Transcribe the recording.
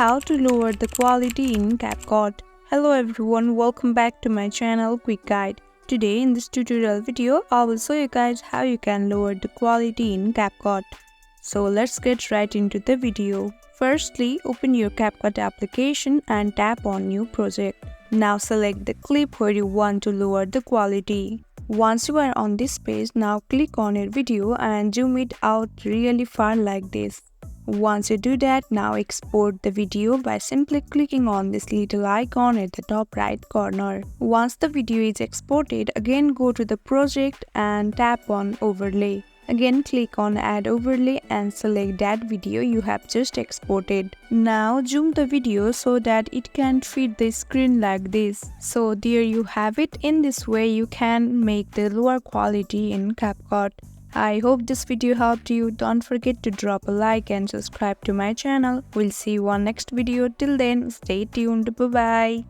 how to lower the quality in Capcut. Hello everyone, welcome back to my channel Quick Guide. Today in this tutorial video, I will show you guys how you can lower the quality in Capcut. So let's get right into the video. Firstly, open your Capcut application and tap on New Project. Now select the clip where you want to lower the quality. Once you are on this page, now click on your video and zoom it out really far like this. Once you do that, now export the video by simply clicking on this little icon at the top right corner. Once the video is exported, again go to the project and tap on overlay. Again click on add overlay and select that video you have just exported. Now zoom the video so that it can fit the screen like this. So there you have it. In this way you can make the lower quality in Capcut. I hope this video helped you. Don't forget to drop a like and subscribe to my channel. We'll see you on next video. Till then, stay tuned. Bye bye.